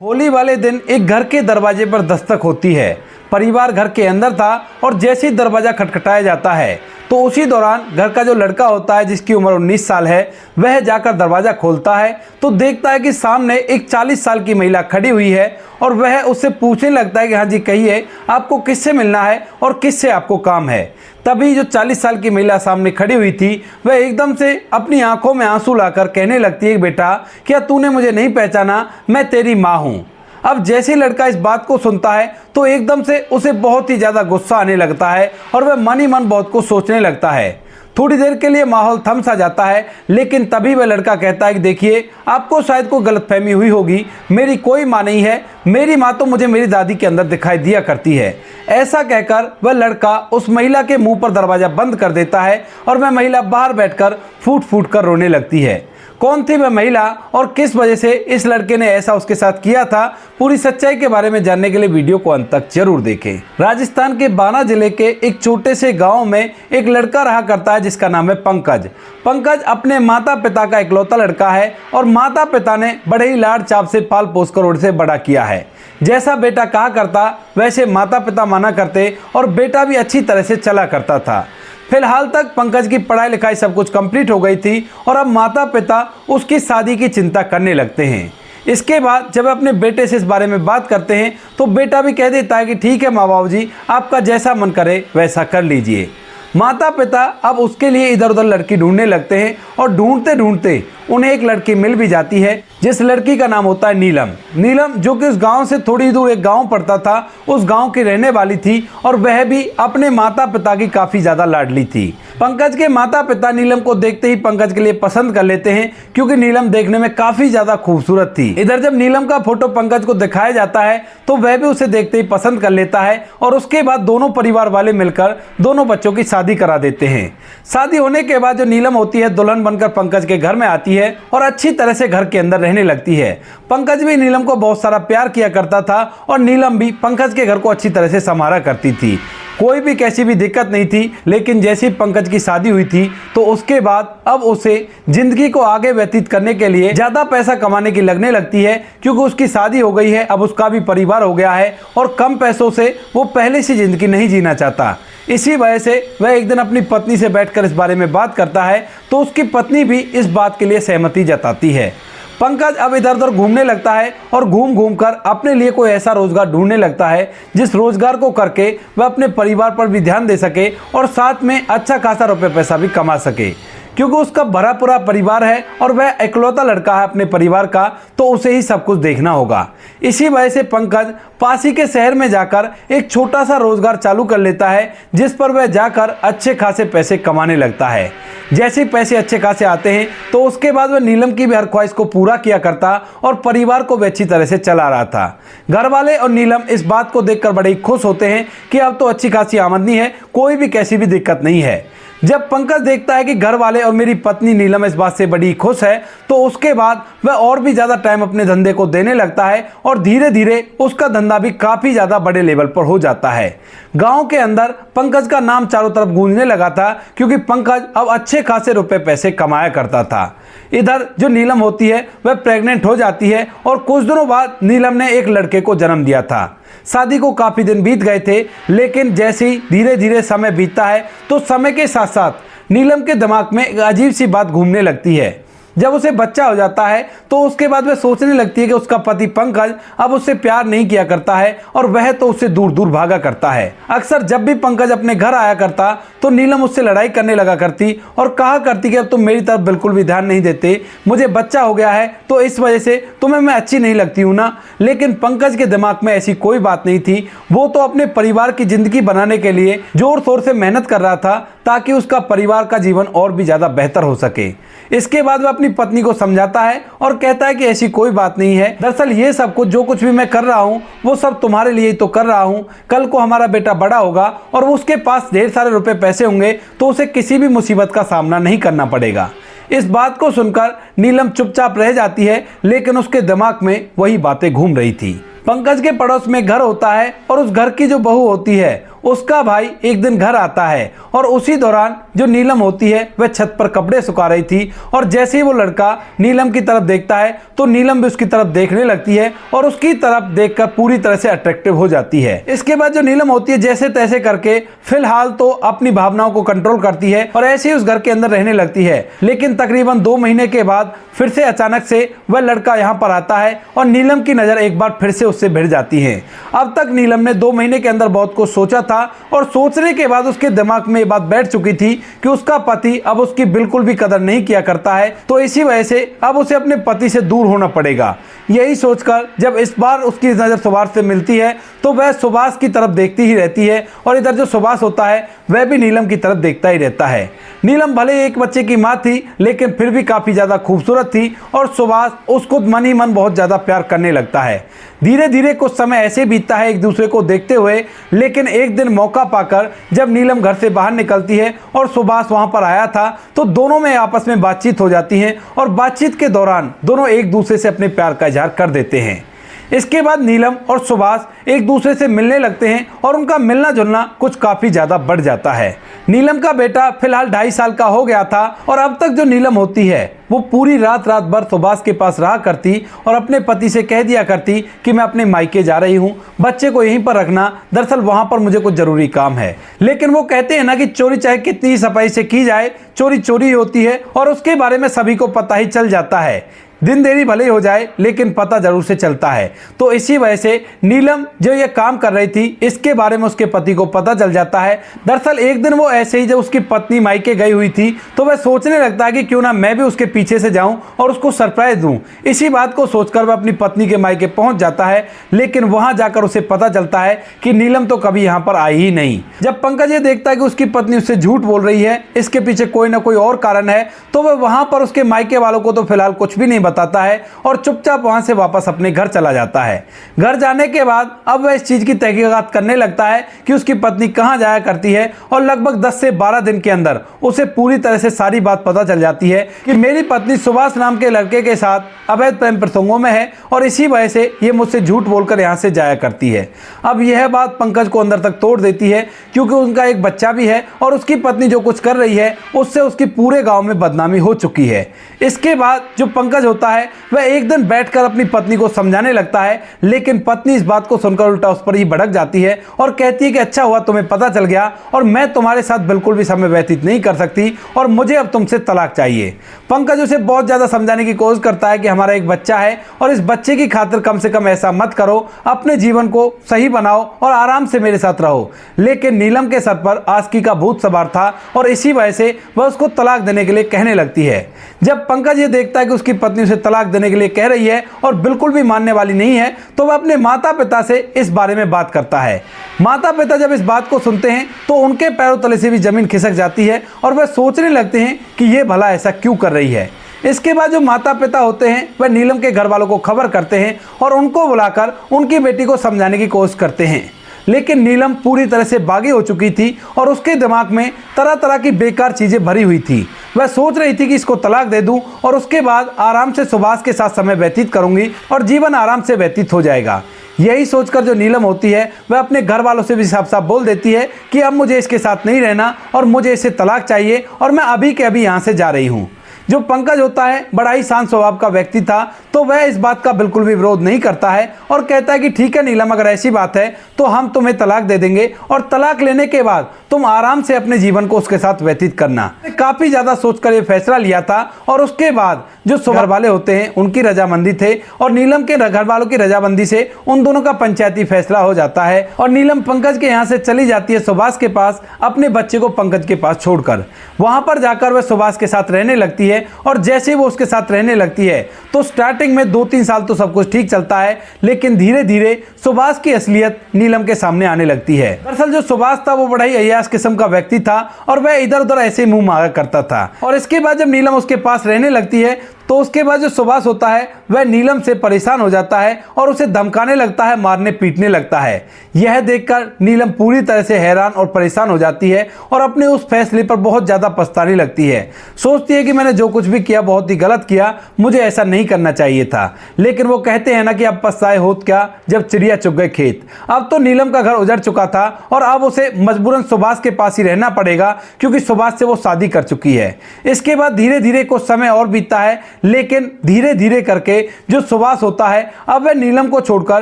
होली वाले दिन एक घर के दरवाजे पर दस्तक होती है। परिवार घर के अंदर था और जैसे ही दरवाजा खटखटाया जाता है तो उसी दौरान घर का जो लड़का होता है जिसकी उम्र 19 साल है वह जाकर दरवाजा खोलता है तो देखता है कि सामने एक 40 साल की महिला खड़ी हुई है और वह उससे पूछने लगता है कि हाँ जी कहिए आपको किससे मिलना है और किससे आपको काम है। तभी जो 40 साल की महिला सामने खड़ी हुई थी वह एकदम से अपनी आंखों में आंसू लाकर कहने लगती है, बेटा क्या तूने मुझे नहीं पहचाना, मैं तेरी माँ हूँ। अब जैसे लड़का इस बात को सुनता है तो एकदम से उसे बहुत ही ज़्यादा गुस्सा आने लगता है और वह मन ही मन बहुत कुछ सोचने लगता है। थोड़ी देर के लिए माहौल थम सा जाता है, लेकिन तभी वह लड़का कहता है कि देखिए आपको शायद कोई गलतफहमी हुई होगी, मेरी कोई माँ नहीं है, मेरी माँ तो मुझे मेरी दादी के अंदर दिखाई दिया करती है। ऐसा कहकर वह लड़का उस महिला के मुंह पर दरवाज़ा बंद कर देता है और वह महिला बाहर बैठकर फूट फूट कर रोने लगती है। कौन थी वह महिला और किस वजह से इस लड़के ने ऐसा उसके साथ किया था, पूरी सच्चाई के बारे में जानने के लिए वीडियो को अंत तक जरूर देखें। राजस्थान के बाना जिले के एक छोटे से गांव में एक लड़का रहा करता है जिसका नाम है पंकज। पंकज अपने माता पिता का इकलौता लड़का है और माता पिता ने बड़े ही लाड़ चाप से पाल पोस कर उसे बड़ा किया है। जैसा बेटा कहा करता वैसे माता पिता माना करते और बेटा भी अच्छी तरह से चला करता था। फिलहाल तक पंकज की पढ़ाई लिखाई सब कुछ कंप्लीट हो गई थी और अब माता पिता उसकी शादी की चिंता करने लगते हैं। इसके बाद जब अपने बेटे से इस बारे में बात करते हैं तो बेटा भी कह देता है कि ठीक है माँ बाबू जी, आपका जैसा मन करे वैसा कर लीजिए। माता पिता अब उसके लिए इधर उधर लड़की ढूंढने लगते हैं और ढूंढते ढूंढते उन्हें एक लड़की मिल भी जाती है जिस लड़की का नाम होता है नीलम। नीलम जो कि उस गांव से थोड़ी दूर एक गांव पड़ता था, उस गांव की रहने वाली थी और वह भी अपने माता पिता की काफ़ी ज़्यादा लाडली थी। पंकज के माता पिता नीलम को देखते ही पंकज के लिए पसंद कर लेते हैं क्योंकि नीलम देखने में काफ़ी ज़्यादा खूबसूरत थी। इधर जब नीलम का फोटो पंकज को दिखाया जाता है तो वह भी उसे देखते ही पसंद कर लेता है और उसके बाद दोनों परिवार वाले मिलकर दोनों बच्चों की शादी करा देते हैं। शादी होने के बाद जो नीलम होती है दुल्हन बनकर पंकज के घर में आती है और अच्छी तरह से घर के अंदर रहने लगती है। पंकज भी नीलम को बहुत सारा प्यार किया करता था और नीलम भी पंकज के घर को अच्छी तरह से संभाला करती थी। कोई भी कैसी भी दिक्कत नहीं थी, लेकिन जैसे ही पंकज की शादी हुई थी तो उसके बाद अब उसे जिंदगी को आगे व्यतीत करने के लिए ज़्यादा पैसा कमाने की लगने लगती है क्योंकि उसकी शादी हो गई है, अब उसका भी परिवार हो गया है और कम पैसों से वो पहले सी जिंदगी नहीं जीना चाहता। इसी वजह से वह एक दिन अपनी पत्नी से बैठकर इस बारे में बात करता है तो उसकी पत्नी भी इस बात के लिए सहमति जताती है। पंकज अब इधर उधर घूमने लगता है और घूम घूम कर अपने लिए कोई ऐसा रोजगार ढूंढने लगता है जिस रोजगार को करके वह अपने परिवार पर भी ध्यान दे सके और साथ में अच्छा खासा रुपये पैसा भी कमा सके। क्योंकि उसका भरा पूरा परिवार है और वह इकलौता लड़का है अपने परिवार का, तो उसे ही सब कुछ देखना होगा। इसी वजह से पंकज पास ही के शहर में जाकर एक छोटा सा रोजगार चालू कर लेता है जिस पर वह जाकर अच्छे खासे पैसे कमाने लगता है। जैसे ही पैसे अच्छे खासे आते हैं तो उसके बाद वह नीलम की भी हर ख्वाहिश को पूरा किया करता और परिवार को भी अच्छी तरह से चला रहा था। घर वाले और नीलम इस बात को देखकर बड़े ही खुश होते हैं कि अब तो अच्छी खासी आमदनी है, कोई भी कैसी भी दिक्कत नहीं है। जब पंकज देखता है कि घर वाले और मेरी पत्नी नीलम इस बात से बड़ी खुश है तो उसके बाद वह और भी ज़्यादा टाइम अपने धंधे को देने लगता है और धीरे धीरे उसका धंधा भी काफ़ी ज़्यादा बड़े लेवल पर हो जाता है। गांव के अंदर पंकज का नाम चारों तरफ गूंजने लगा था क्योंकि पंकज अब अच्छे खासे रुपए पैसे कमाया करता था। इधर जो नीलम होती है वह प्रेग्नेंट हो जाती है और कुछ दिनों बाद नीलम ने एक लड़के को जन्म दिया था। शादी को काफ़ी दिन बीत गए थे, लेकिन जैसे ही धीरे धीरे समय बीतता है तो समय के साथ साथ नीलम के दिमाग में एक अजीब सी बात घूमने लगती है। जब उसे बच्चा हो जाता है तो उसके बाद वह सोचने लगती है कि उसका पति पंकज अब उससे प्यार नहीं किया करता है और वह तो उससे दूर दूर भागा करता है। अक्सर जब भी पंकज अपने घर आया करता तो नीलम उससे लड़ाई करने लगा करती और कहा करती कि अब तुम मेरी तरफ बिल्कुल भी ध्यान नहीं देते, मुझे बच्चा हो गया है तो इस वजह से तुम्हें मैं अच्छी नहीं लगती हूँ ना। लेकिन पंकज के दिमाग में ऐसी कोई बात नहीं थी, वो तो अपने परिवार की जिंदगी बनाने के लिए जोर शोर से मेहनत कर रहा था ताकि उसका परिवार का जीवन और भी ज़्यादा बेहतर हो सके। इसके बाद वह अपनी पत्नी को समझाता है और कहता है कि ऐसी कोई बात नहीं है, दरअसल ये सब कुछ जो कुछ भी मैं कर रहा हूँ वो सब तुम्हारे लिए ही तो कर रहा हूँ। कल को हमारा बेटा बड़ा होगा और उसके पास ढेर सारे रुपए पैसे होंगे तो उसे किसी भी मुसीबत का सामना नहीं करना पड़ेगा। इस बात को सुनकर नीलम चुपचाप रह जाती है, लेकिन उसके दिमाग में वही बातें घूम रही थी। पंकज के पड़ोस में घर होता है और उस घर की जो बहू होती है उसका भाई एक दिन घर आता है और उसी दौरान जो नीलम होती है वह छत पर कपड़े सुखा रही थी और जैसे ही वो लड़का नीलम की तरफ देखता है तो नीलम भी उसकी तरफ देखने लगती है और उसकी तरफ देखकर पूरी तरह से अट्रैक्टिव हो जाती है। इसके बाद जो नीलम होती है जैसे तैसे करके फिलहाल तो अपनी भावनाओं को कंट्रोल करती है और ऐसे ही उस घर के अंदर रहने लगती है। लेकिन तकरीबन 2 महीने के बाद फिर से अचानक से वह लड़का यहाँ पर आता है और नीलम की नज़र एक बार फिर से उससे भिड़ जाती है। अब तक नीलम ने 2 महीने के अंदर बहुत कुछ सोचा था और सोचने के बाद उसके दिमाग में ये बात बैठ चुकी थी कि उसका पति अब उसकी बिल्कुल भी कदर नहीं किया करता है, तो इसी वजह से अब उसे अपने पति से दूर होना पड़ेगा। यही सोचकर जब इस बार उसकी नज़र सुभाष से मिलती है तो वह सुभाष की तरफ देखती ही रहती है और इधर जो सुभाष होता है वह भी नीलम की तरफ देखता ही रहता है। नीलम भले एक बच्चे की माँ थी लेकिन फिर भी काफ़ी ज़्यादा खूबसूरत थी और सुभाष उसको मन ही मन बहुत ज़्यादा प्यार करने लगता है। धीरे धीरे कुछ समय ऐसे बीतता है एक दूसरे को देखते हुए, लेकिन एक दिन मौका पाकर जब नीलम घर से बाहर निकलती है और सुभाष वहाँ पर आया था तो दोनों में आपस में बातचीत हो जाती है और बातचीत के दौरान दोनों एक दूसरे से अपने प्यार का इजहार कर देते हैं। इसके बाद नीलम और सुभाष एक दूसरे से मिलने लगते हैं और उनका मिलना जुलना कुछ काफ़ी ज़्यादा बढ़ जाता है। नीलम का बेटा फिलहाल 2.5 साल का हो गया था और अब तक जो नीलम होती है वो पूरी रात भर सुभाष के पास रहा करती और अपने पति से कह दिया करती कि मैं अपने मायके जा रही हूँ, बच्चे को यहीं पर रखना, दरअसल वहाँ पर मुझे कुछ ज़रूरी काम है। लेकिन वो कहते हैं ना कि चोरी चाहे कितनी सफाई से की जाए, चोरी चोरी होती है और उसके बारे में सभी को पता ही चल जाता है। दिन देरी भले ही हो जाए लेकिन पता जरूर से चलता है। तो इसी वजह से नीलम जो ये काम कर रही थी इसके बारे में उसके पति को पता चल जाता है। दरअसल एक दिन वो ऐसे ही जब उसकी पत्नी मायके गई हुई थी तो वह सोचने लगता है कि क्यों ना मैं भी उसके पीछे से जाऊं और उसको सरप्राइज दूं। इसी बात को सोचकर वह अपनी पत्नी के मायके पहुंच जाता है, लेकिन वहां जाकर उसे पता चलता है कि नीलम तो कभी यहाँ पर आई ही नहीं। जब पंकज ये देखता है कि उसकी पत्नी उससे झूठ बोल रही है, इसके पीछे कोई ना कोई और कारण है, तो वह वहां पर उसके मायके वालों को तो फिलहाल कुछ भी नहीं बताता है और चुपचाप वहां से वापस अपने घर चला जाता है। घर जाने के बाद अब वह इस चीज की तहकीकात करने लगता है कि उसकी पत्नी कहां जाया करती है और लगभग 10 से 12 दिन के अंदर उसे पूरी तरह से सारी बात पता चल जाती है कि मेरी पत्नी सुभाष नाम के लड़के के साथ अवैध प्रेम प्रसंगों में है और इसी वजह से ये मुझसे झूठ बोलकर यहां से जाया करती है। अब यह बात पंकज को अंदर तक तोड़ देती है क्योंकि उनका एक बच्चा भी है और उसकी पत्नी जो कुछ कर रही है उससे उसकी पूरे गांव में बदनामी हो चुकी है। इसके बाद जो पंकज होता है वह एक दिन बैठकर अपनी पत्नी को समझाने लगता है, लेकिन पत्नी इस बात को सुनकर उल्टा उस पर ही भड़क जाती है और कहती है कि अच्छा हुआ तुम्हें पता चल गया और मैं तुम्हारे साथ बिल्कुल भी समय व्यतीत नहीं कर सकती और मुझे अब तुमसे तलाक चाहिए। पंकज उसे बहुत ज़्यादा समझाने की कोशिश करता है कि हमारा एक बच्चा है और इस बच्चे की खातिर कम से कम ऐसा मत करो, अपने जीवन को सही बनाओ और आराम से मेरे साथ रहो। लेकिन नीलम के सर पर आस्की का भूत सवार था और इसी वजह से वह उसको तलाक देने के लिए कहने लगती है। जब पंकज ये देखता है कि उसकी पत्नी उसे तलाक देने के लिए कह रही है और बिल्कुल भी मानने वाली नहीं है तो वह अपने माता पिता से इस बारे में बात करता है। माता पिता जब इस बात को सुनते हैं तो उनके पैरों तले से भी जमीन खिसक जाती है और वह सोचने लगते हैं कि ये भला ऐसा क्यों कर रही है। इसके बाद जो माता पिता होते हैं वह नीलम के घर वालों को खबर करते हैं और उनको बुलाकर उनकी बेटी को समझाने की कोशिश करते हैं, लेकिन नीलम पूरी तरह से बागी हो चुकी थी और उसके दिमाग में तरह तरह की बेकार चीज़ें भरी हुई थी। वह सोच रही थी कि इसको तलाक दे दूं और उसके बाद आराम से सुभाष के साथ समय व्यतीत करूंगी और जीवन आराम से व्यतीत हो जाएगा। यही सोचकर जो नीलम होती है वह अपने घर वालों से भी साफ साफ बोल देती है कि अब मुझे इसके साथ नहीं रहना और मुझे इससे तलाक चाहिए और मैं अभी के अभी यहाँ से जा रही हूँ। जो पंकज होता है बड़ा ही शांत स्वभाव का व्यक्ति था तो वह इस बात का बिल्कुल भी विरोध नहीं करता है और कहता है कि ठीक है नीलम, अगर ऐसी बात है तो हम तुम्हें तलाक दे देंगे और तलाक लेने के बाद तुम आराम से अपने जीवन को उसके साथ व्यतीत करना। काफ़ी ज़्यादा सोचकर ये फैसला लिया था और उसके बाद जो घर वाले होते हैं उनकी रजामंदी थे और नीलम के घर वालों की रजामंदी से उन दोनों का पंचायती फैसला हो जाता है और नीलम पंकज के यहाँ से चली जाती है सुभाष के पास, अपने बच्चे को पंकज के पास छोड़कर। वहाँ पर जाकर वह सुभाष के साथ रहने लगती है और जैसे वो उसके साथ रहने लगती है तो स्टार्टिंग में 2-3 साल तो सब कुछ ठीक चलता है, लेकिन धीरे धीरे सुभाष की असलियत नीलम के सामने आने लगती है। दरअसल जो सुभाष था वो बड़ा ही अय्याश किस्म का व्यक्ति था और वह इधर उधर ऐसे मुंह मांगा करता था और इसके बाद जब नीलम उसके पास रहने लगती है तो उसके बाद जो सुभाष होता है वह नीलम से परेशान हो जाता है और उसे धमकाने लगता है, मारने पीटने लगता है। यह देखकर नीलम पूरी तरह से हैरान और परेशान हो जाती है और अपने उस फैसले पर बहुत ज़्यादा पछताने लगती है। सोचती है कि मैंने जो कुछ भी किया बहुत ही गलत किया, मुझे ऐसा नहीं करना चाहिए था। लेकिन वो कहते हैं ना कि अब पछताए होत क्या जब चिड़िया चुग गए खेत। अब तो नीलम का घर उजड़ चुका था और अब उसे मजबूरन सुभाष के पास ही रहना पड़ेगा, क्योंकि सुभाष से वो शादी कर चुकी है। इसके बाद धीरे धीरे कुछ समय और बीतता है, लेकिन धीरे धीरे करके जो सुभाष होता है अब वह नीलम को छोड़कर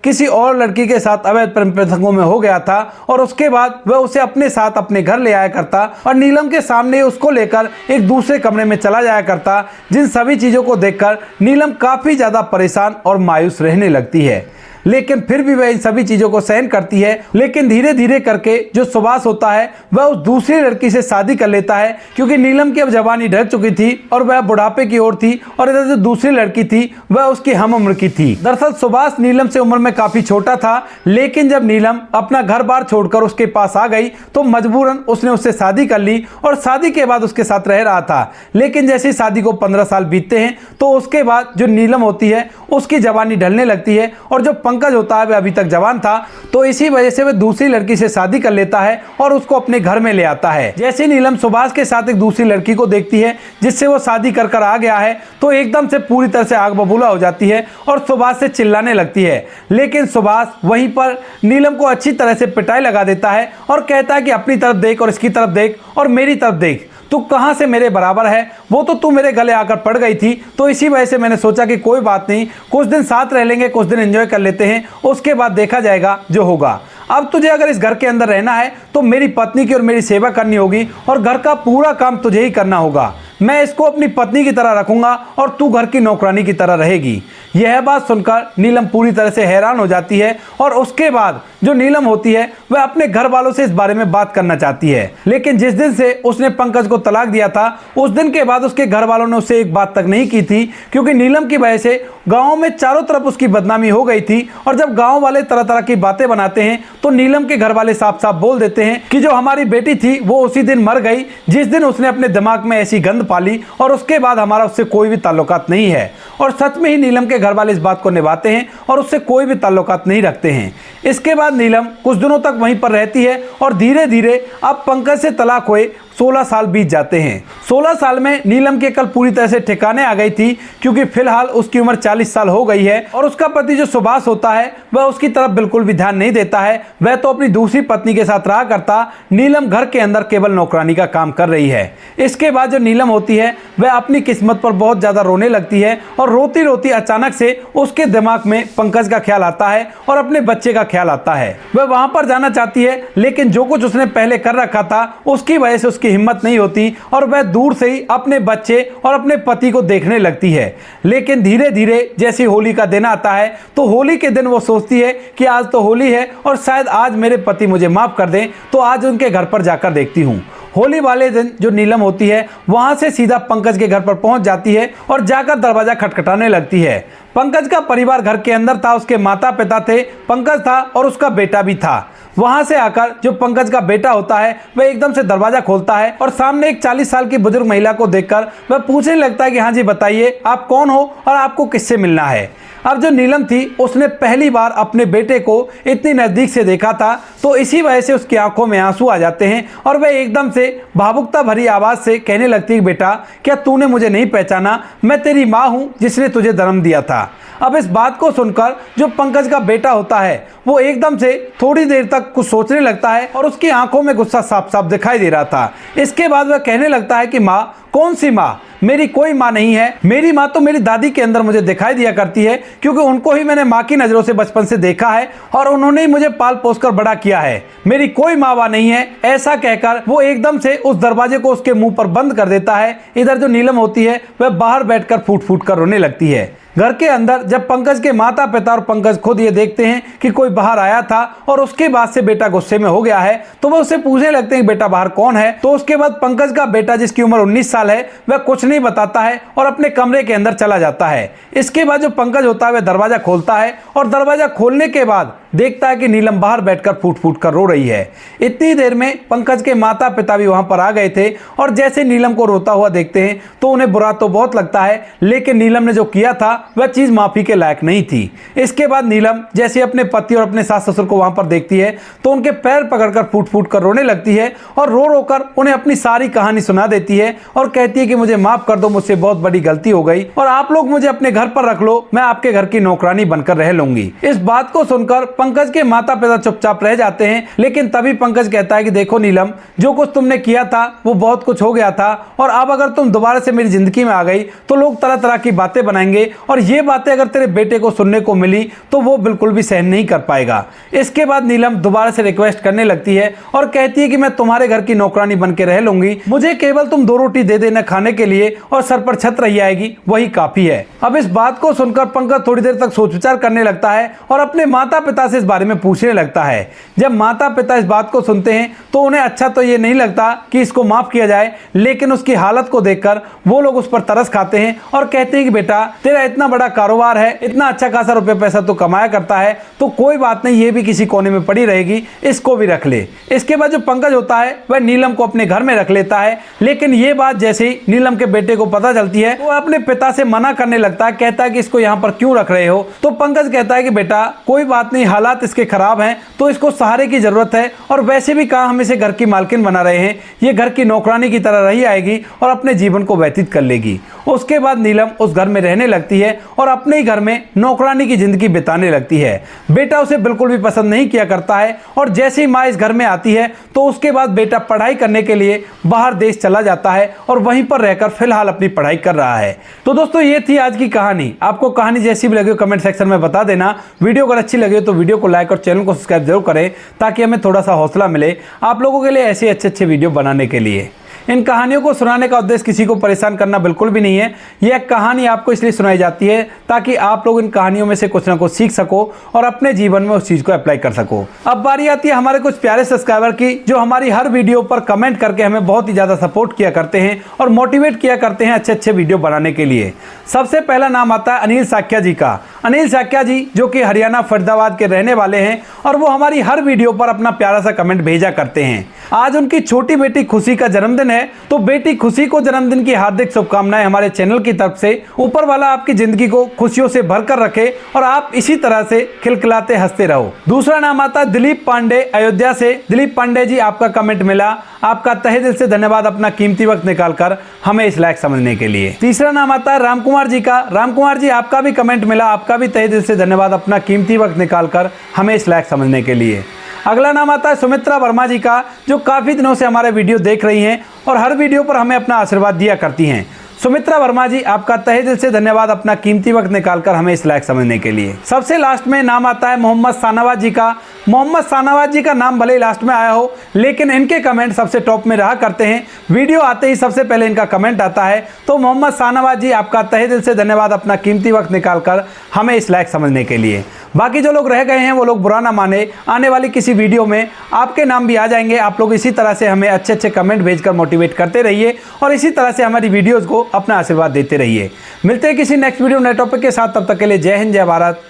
किसी और लड़की के साथ अवैध प्रेम प्रसंगों में हो गया था। और उसके बाद वह उसे अपने साथ अपने घर ले आया करता और नीलम के सामने उसको लेकर एक दूसरे कमरे में चला जाया करता। जिन सभी चीजों को देखकर नीलम काफी ज्यादा परेशान और मायूस रहने लगती है, लेकिन फिर भी वह इन सभी चीजों को सहन करती है। लेकिन धीरे धीरे करके जो सुभाष होता है वह उस दूसरी लड़की से शादी कर लेता है, क्योंकि नीलम की अब जवानी ढल चुकी थी और वह बुढ़ापे की ओर थी और इधर जो दूसरी लड़की थी वह उसकी हम उम्र की थी। दरअसल सुभाष नीलम से उम्र में काफी छोटा था, लेकिन जब नीलम अपना घर बार छोड़कर उसके पास आ गई तो मजबूरन उसने उससे शादी कर ली और शादी के बाद उसके साथ रह रहा था। लेकिन जैसे शादी को 15 साल बीतते हैं तो उसके बाद जो नीलम होती है उसकी जवानी ढलने लगती है और जो पंकज होता है वह अभी तक जवान था, तो इसी वजह से वह दूसरी लड़की से शादी कर लेता है और उसको अपने घर में ले आता है। जैसे नीलम सुभाष के साथ एक दूसरी लड़की को देखती है जिससे वो शादी कर कर आ गया है, तो एकदम से पूरी तरह से आग बबूला हो जाती है और सुभाष से चिल्लाने लगती है। लेकिन सुभाष वहीं पर नीलम को अच्छी तरह से पिटाई लगा देता है और कहता है कि अपनी तरफ देख और इसकी तरफ देख और मेरी तरफ देख, तू कहाँ से मेरे बराबर है, वो तो तू मेरे गले आकर पड़ गई थी। तो इसी वजह से मैंने सोचा कि कोई बात नहीं, कुछ दिन साथ रह लेंगे, कुछ दिन एंजॉय कर लेते हैं, उसके बाद देखा जाएगा जो होगा। अब तुझे अगर इस घर के अंदर रहना है तो मेरी पत्नी की और मेरी सेवा करनी होगी और घर का पूरा काम तुझे ही करना होगा। मैं इसको अपनी पत्नी की तरह रखूंगा और तू घर की नौकरानी की तरह रहेगी। यह बात सुनकर नीलम पूरी तरह से हैरान हो जाती है और उसके बाद जो नीलम होती है वह अपने घर वालों से इस बारे में बात करना चाहती है। लेकिन जिस दिन से उसने पंकज को तलाक दिया था उस दिन के बाद उसके घर वालों ने उससे एक बात तक नहीं की थी, क्योंकि नीलम की वजह से गांव में चारों तरफ उसकी बदनामी हो गई थी। और जब गांव वाले तरह तरह की बातें बनाते हैं तो नीलम के घर वाले साफ साफ बोल देते हैं कि जो हमारी बेटी थी वो उसी दिन मर गई जिस दिन उसने अपने दिमाग में ऐसी गंद पाली, और उसके बाद हमारा उससे कोई भी ताल्लुकात नहीं है। और सच में ही नीलम के घर वाले इस बात को निभाते हैं और उससे कोई भी ताल्लुकात नहीं रखते हैं। इसके बाद नीलम कुछ दिनों तक वहीं पर रहती है और धीरे धीरे अब पंकज से तलाक हुए 16 साल बीत जाते हैं। 16 साल में नीलम की अकल पूरी तरह से ठिकाने आ गई थी, क्योंकि फिलहाल उसकी उम्र 40 साल हो गई है और उसका पति जो सुभाष होता है वह उसकी तरफ बिल्कुल भी ध्यान नहीं देता है। वह तो अपनी दूसरी पत्नी के साथ रहा करता, नीलम घर के अंदर केवल नौकरानी का काम कर रही है। इसके बाद जो नीलम होती है वह अपनी किस्मत पर बहुत ज्यादा रोने लगती है और रोती रोती अचानक से उसके दिमाग में पंकज का ख्याल आता है और अपने बच्चे का ख्याल आता है। वह वहां पर जाना चाहती है, लेकिन जो कुछ उसने पहले कर रखा था उसकी वजह से उसकी हिम्मत नहीं होती और वह दूर से ही अपने बच्चे और अपने पति को देखने लगती है। लेकिन धीरे धीरे जैसे होली का दिन आता है तो होली के दिन वो सोचती है कि आज तो होली है और शायद आज मेरे पति मुझे माफ कर दें, तो आज उनके घर पर जाकर देखती हूँ। होली वाले दिन जो नीलम होती है वहां से सीधा पंकज के घर पर पहुंच जाती है और जाकर दरवाजा खटखटाने लगती है। पंकज का परिवार घर के अंदर था, उसके माता पिता थे, पंकज था और उसका बेटा भी था। वहां से आकर जो पंकज का बेटा होता है वह एकदम से दरवाजा खोलता है और सामने एक 40 साल की बुजुर्ग महिला को देखकर वह पूछने लगता है कि हाँ जी बताइए आप कौन हो और आपको किससे मिलना है। अब जो नीलम थी उसने पहली बार अपने बेटे को इतनी नज़दीक से देखा था, तो इसी वजह से उसकी आंखों में आंसू आ जाते हैं और वह एकदम से भावुकता भरी आवाज़ से कहने लगती है, बेटा क्या तूने मुझे नहीं पहचाना, मैं तेरी माँ हूँ जिसने तुझे जन्म दिया था। अब इस बात को सुनकर जो पंकज का बेटा होता है वो एकदम से थोड़ी देर तक कुछ सोचने लगता है और उसकी आंखों में गुस्सा साफ साफ दिखाई दे रहा था। इसके बाद वह कहने लगता है कि माँ, कौन सी माँ, मेरी कोई माँ नहीं है। मेरी माँ तो मेरी दादी के अंदर मुझे दिखाई दिया करती है, क्योंकि उनको ही मैंने माँ की नज़रों से बचपन से देखा है और उन्होंने ही मुझे पाल पोस कर बड़ा किया है। मेरी कोई माँ वा नहीं है। ऐसा कहकर वो एकदम से उस दरवाजे को उसके मुंह पर बंद कर देता है। इधर जो नीलम होती है वह बाहर बैठकर फूट फूट कर रोने लगती है। घर के अंदर जब पंकज के माता पिता और पंकज खुद ये देखते हैं कि कोई बाहर आया था और उसके बाद से बेटा गुस्से में हो गया है, तो वह उससे पूछने लगते हैं कि बेटा बाहर कौन है। तो उसके बाद पंकज का बेटा जिसकी उम्र 19 साल है वह कुछ नहीं बताता है और अपने कमरे के अंदर चला जाता है। इसके बाद जो पंकज होता है वह दरवाजा खोलता है और दरवाजा खोलने के बाद देखता है कि नीलम बाहर बैठकर फूट फूट कर रो रही है। इतनी देर में पंकज के माता पिता भी वहां पर आ गए थे और जैसे नीलम को रोता हुआ देखते हैं तो उन्हें बुरा तो बहुत लगता है, लेकिन नीलम ने जो किया था वह चीज माफी के लायक नहीं थी। इसके बाद नीलम जैसे अपने पति और अपने सास ससुर को वहां पर देखती है तो उनके पैर पकड़कर फूट फूट कर रोने लगती है और रो रो कर उन्हें अपनी सारी कहानी सुना देती है और कहती है कि मुझे माफ कर दो, मुझसे बहुत बड़ी गलती हो गई और आप लोग मुझे अपने घर पर रख लो, मैं आपके घर की नौकरानी बनकर रह लूंगी। इस बात को सुनकर पंकज के माता पिता चुपचाप रह जाते हैं, लेकिन तभी पंकज कहता है कि देखो नीलम, जो कुछ तुमने किया था वो बहुत कुछ हो गया था और अब अगर तुम दोबारा से मेरी जिंदगी में आ गई तो लोग तरह तरह की बातें बनाएंगे और ये बातें अगर तेरे बेटे को सुनने को मिली तो वो बिल्कुल भी सहन नहीं कर पाएगा। इसके बाद नीलम दोबारा से रिक्वेस्ट करने लगती है और कहती है कि मैं तुम्हारे घर की नौकरानी बन के रह लूंगी, मुझे केवल तुम 2 रोटी दे देना खाने के लिए और सर पर छत रही आएगी, वही काफी है। अब इस बात को सुनकर पंकज थोड़ी देर तक सोच विचार करने लगता है और अपने माता पिता से इस बारे में पूछने लगता है। जब माता पिता इस बात को सुनते हैं तो उन्हें अच्छा तो ये नहीं लगता कि इसको माफ किया जाए, लेकिन उसकी हालत को देखकर वो लोग उस पर तरस खाते हैं और कहते हैं कि बेटा तेरा इतना बड़ा कारोबार है, इतना अच्छा खासा रुपए पैसा तो कमाया करता है, तो कोई बात नहीं, ये भी किसी कोने में पड़ी रहेगी, इसको भी रख ले। इसके बाद जो पंकज होता है वह नीलम को अपने घर में रख लेता है, लेकिन ये बात जैसे ही नीलम के बेटे को पता चलती है वो अपने पिता से मना करने लगता है, कहता है कि इसको यहाँ पर क्यों रख रहे हो। तो पंकज कहता है कि बेटा कोई बात नहीं, हालात इसके खराब हैं तो इसको सहारे की जरूरत है और वैसे भी कहा हम इसे घर की मालकिन बना रहे हैं, ये घर की नौकरानी की तरह रही आएगी और अपने जीवन को व्यतीत कर लेगी। उसके बाद नीलम उस घर में रहने लगती है और अपने ही घर में नौकरानी की जिंदगी बिताने लगती है। बेटा उसे बिल्कुल भी पसंद नहीं किया करता है और जैसे ही माँ इस घर में आती है तो उसके बाद बेटा पढ़ाई करने के लिए बाहर देश चला जाता है और वहीं पर रहकर फिलहाल अपनी पढ़ाई कर रहा है। तो दोस्तों ये थी आज की कहानी। आपको कहानी जैसी भी लगी हो कमेंट सेक्शन में बता देना। वीडियो अगर अच्छी लगी हो तो वीडियो को लाइक और चैनल को सब्सक्राइब जरूर करें ताकि हमें थोड़ा सा हौसला मिले आप लोगों के लिए ऐसे अच्छे वीडियो बनाने के लिए। इन कहानियों को सुनाने का उद्देश्य किसी को परेशान करना बिल्कुल भी नहीं है। यह कहानी आपको इसलिए सुनाई जाती है ताकि आप लोग इन कहानियों में से कुछ ना कुछ सीख सको और अपने जीवन में उस चीज़ को अप्लाई कर सको। अब बारी आती है हमारे कुछ प्यारे सब्सक्राइबर की, जो हमारी हर वीडियो पर कमेंट करके हमें बहुत ही ज़्यादा सपोर्ट किया करते हैं और मोटिवेट किया करते हैं अच्छे वीडियो बनाने के लिए। सबसे पहला नाम आता है अनिल साक्या जी का। अनिल साक्या जी जो कि हरियाणा फरीदाबाद के रहने वाले हैं और वो हमारी हर वीडियो पर अपना प्यारा सा कमेंट भेजा करते हैं। आज उनकी छोटी बेटी खुशी का जन्मदिन है, तो बेटी खुशी को जन्मदिन की हार्दिक शुभकामनाएं हमारे चैनल की तरफ से। ऊपर वाला आपकी जिंदगी को खुशियों से भरकर रखे और आप इसी तरह से खिलखिलाते हंसते रहो। दूसरा नाम आता है दिलीप पांडे अयोध्या से। दिलीप पांडे जी आपका कमेंट मिला, आपका तहे दिल से धन्यवाद अपना कीमती वक्त निकालकर हमें इस लायक समझने के लिए। तीसरा नाम आता है राम कुमार जी का। राम कुमार जी आपका भी कमेंट मिला, आपका भी तहे दिल से धन्यवाद अपना कीमती वक्त निकालकर हमें इस लायक समझने के लिए। अगला नाम आता है सुमित्रा वर्मा जी का, जो काफ़ी दिनों से हमारे वीडियो देख रही हैं और हर वीडियो पर हमें अपना आशीर्वाद दिया करती हैं। सुमित्रा वर्मा जी आपका तहे दिल से धन्यवाद अपना कीमती वक्त निकालकर हमें इस लायक समझने के लिए। सबसे लास्ट में नाम आता है मोहम्मद सानावाज जी का। मोहम्मद सानावाज जी का नाम भले ही लास्ट में आया हो, लेकिन इनके कमेंट सबसे टॉप में रहा करते हैं। वीडियो आते ही सबसे पहले इनका कमेंट आता है। तो मोहम्मद सानावाज जी आपका तहे दिल से धन्यवाद अपना कीमती वक्त निकालकर हमें इस लायक समझने के लिए। बाकी जो लोग रह गए हैं वो लोग बुरा ना माने, आने वाली किसी वीडियो में आपके नाम भी आ जाएंगे। आप लोग इसी तरह से हमें अच्छे कमेंट भेजकर मोटिवेट करते रहिए और इसी तरह से हमारी वीडियोज़ को अपना आशीर्वाद देते रहिए। मिलते हैं किसी नेक्स्ट वीडियो नए टॉपिक के साथ, तब तक के लिए जय हिंद, जय भारत,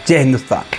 जय हिंदुस्तान।